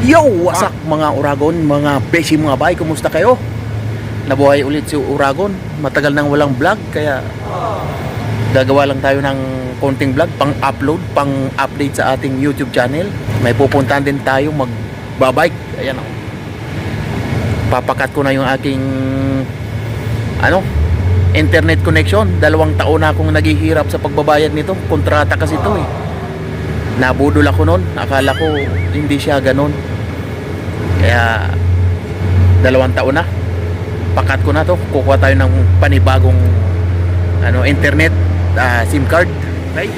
Yo! Wasak mga Uragon, mga beshi, mga bay, kumusta kayo? Nabuhay ulit si Uragon. Matagal nang walang vlog, kaya gagawa lang tayo ng konting vlog, pang-upload, pang-update sa ating YouTube channel. May pupuntahan din tayo magbabike. Ayan o. Papakat ko na yung aking internet connection. 2 taon na akong naghihirap sa pagbabayad nito. Kontrata kasi ito eh. Nabudol ako noon. Akala ko hindi siya ganun. Kaya 2 taon na. Pakat ko na to. Kukuha tayo ng panibagong internet SIM card. Okay?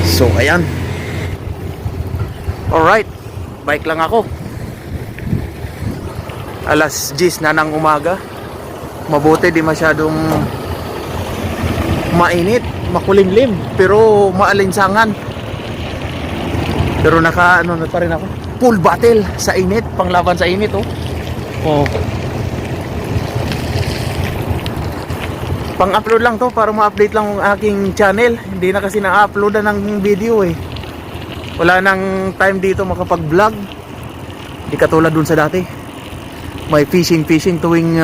So ayan. Alright. Bike lang ako. Alas 10 na ng umaga. Mabuti di masyadong mainit, makulimlim, pero maalinsangan. Pero na pa rin ako. Full battle sa init, panglaban sa init oh. Pang-upload lang to para ma-update lang ang aking channel. Hindi na kasi na-upload ng video eh. Wala nang time dito makapag-vlog. Di katulad dun sa dati. May fishing tuwing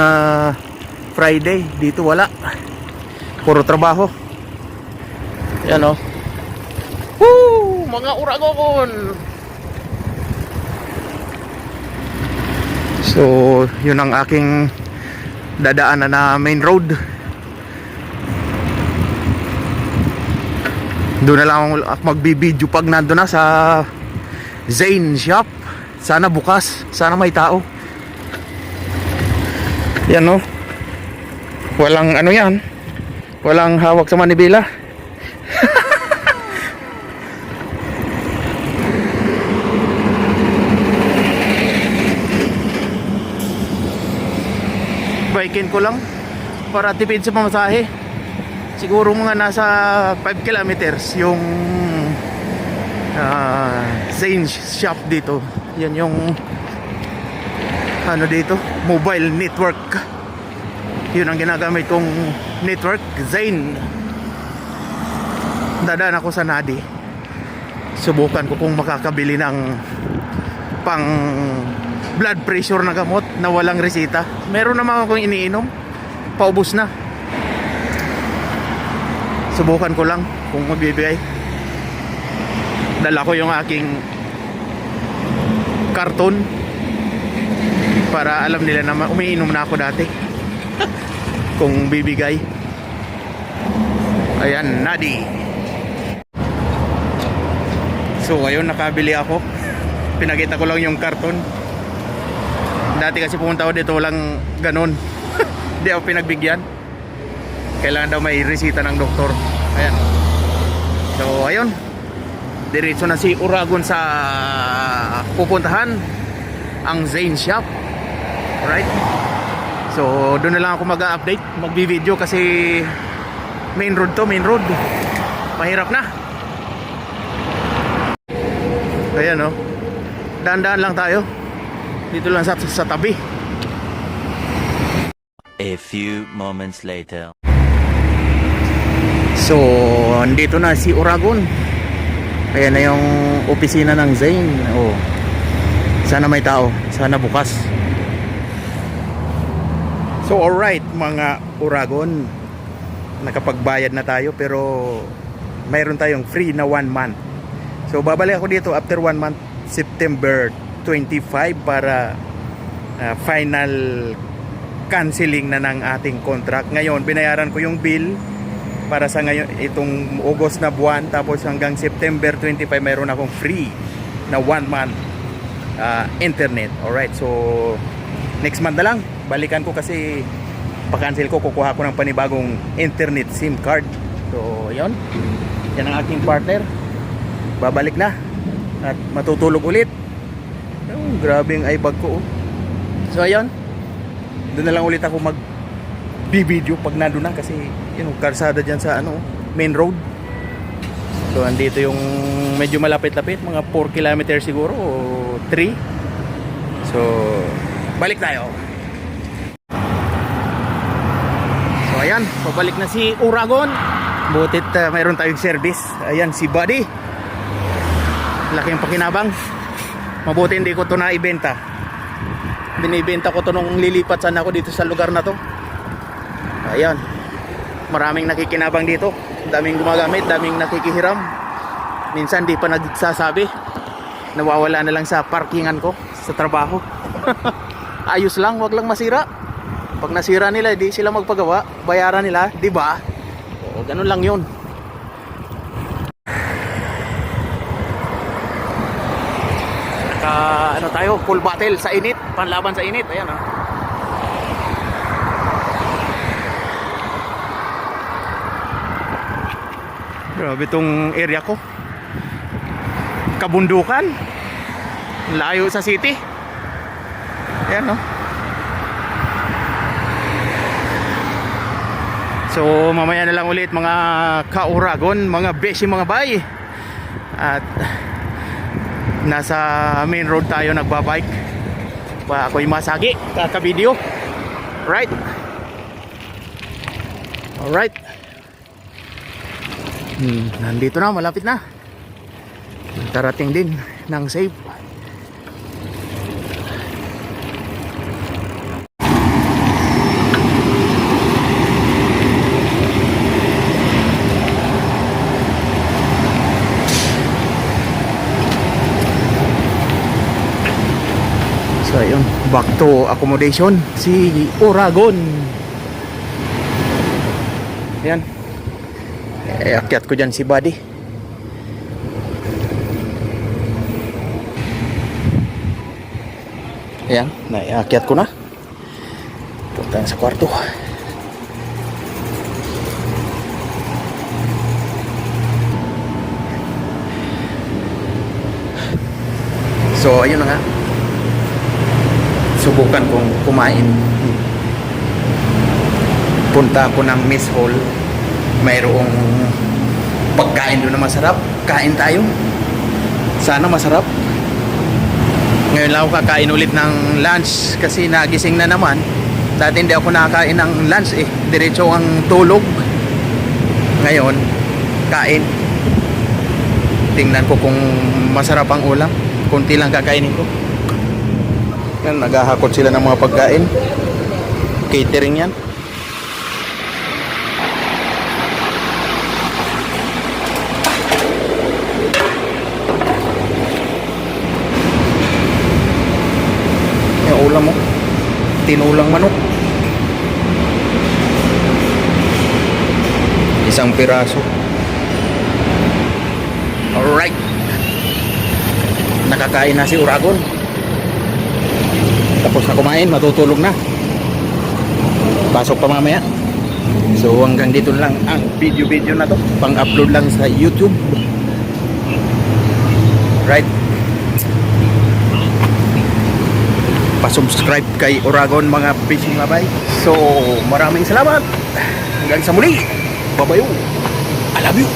Friday. Dito wala. Puro trabaho. Yan oh. Woo! Mga Uragon! So, yun ang aking dadaanan na main road. Doon na lang ako magbibideo pag nandun na sa Zane Shop. Sana bukas. Sana may tao. Yan no. Walang yan. Walang hawak sa manibela. Bikin ko lang para tipid sa pamasahe. Siguro mga nasa 5 kilometers yung Zane Shop dito. Yan yung dito, mobile network. Yun ang ginagamit kong network, Zane. Dadaan ako sa Nadi. Subukan ko kung makakabili ng pang blood pressure na gamot na walang resita. Meron naman akong iniinom, paubos na. Subukan ko lang kung magbibigay. Dala ko yung aking karton para alam nila na umiinom na ako dati. Kung bibigay. Ayan, Nadi. So ayun, nakabili ako. Pinakita ko lang yung karton. Dati kasi pumunta ako dito, walang ganun. Hindi ako pinagbigyan. Kailangan daw may resita ng doktor. Ayan. So ayun, diretso na si Uragon sa pupuntahan, ang Zane Shop. Alright. So doon na lang ako mag-update, magbi-video kasi main road to, main road. Mahirap na. Ayan oh. Daan-daan lang tayo. Dito lang sa tabi. A few moments later. So andito na si Uragon. Ayan na yung opisina ng Zane. Oh. Sana may tao, sana bukas. So alright mga Uragon, nakapagbayad na tayo pero mayroon tayong free na 1 month. So babalik ako dito after 1 month, September 25 para final canceling na ng ating contract. Ngayon binayaran ko yung bill para sa ngayon itong August na buwan, tapos hanggang September 25 mayroon akong free na 1 month internet. Alright, so next month na lang balikan ko kasi pa-cancel ko, kukuha ko ng panibagong internet SIM card. So yun, yan ang aking partner, babalik na at matutulog ulit. Grabe yung ibag ko oh. So ayun, doon na lang ulit ako mag-video pag nandun na kasi yung karsada dyan sa main road. So andito yung medyo malapit-lapit, mga 4 kilometers siguro o 3. So balik tayo. So ayan, pabalik na si Uragon. Butit mayroon tayong service. Ayan si Buddy. Laking pakinabang. Mabuti hindi ko to naibenta. Binibenta ko to nung lilipat sana ako dito sa lugar na to. Ayan. Maraming nakikinabang dito. Daming gumagamit, daming nakikihiram. Minsan di pa nagsasabi. Nawawala na lang sa parkingan ko sa trabaho. Ayos lang, wag lang masira. Pag nasira nila, di sila magpagawa. Bayaran nila, di ba? O, ganun lang yun. Ano tayo, full battle sa init, panlaban sa init. Ayan, ah. Grabe tong area ko. Kabundukan. Layo sa city. Ayan, no. So mamaya na lang ulit mga ka-Uragon, mga beshi, mga bay. At nasa main road tayo nagbabike. Pa ako'y masagi, kaka-video. Right? Alright. Nandito na, malapit na. Tarating din ng safe. So ayun, back to accommodation, si Uragon. Ayan. Akyat ko dyan si Buddy. Ayan, naiakyat ko na. Punta na sa kwarto. So ayun na nga. Subukan kong kumain. Punta ako ng Miss Hall. Mayroong pagkain doon na masarap. Kain tayo. Sana masarap. Ngayon lang ako kakain ulit ng lunch kasi nagising na naman. Dati hindi ako nakakain ng lunch eh. Diretso ang tulog. Ngayon, kain. Tingnan ko kung masarap ang ulam. Kunti lang kakainin ko. Yan, naghahakot sila ng mga pagkain. Catering yan. Yung ulam mo, tinulang manok. Isang piraso. Alright. Nakakain na si Uragon. Tapos na kumain, matutulog na. Pasok pa mamaya. So hanggang dito lang ang video na to. Pang-upload lang sa YouTube. Right. Pa-subscribe kay Uragon mga fishing mabay. So maraming salamat. Hanggang sa muli. Babayo. I love you.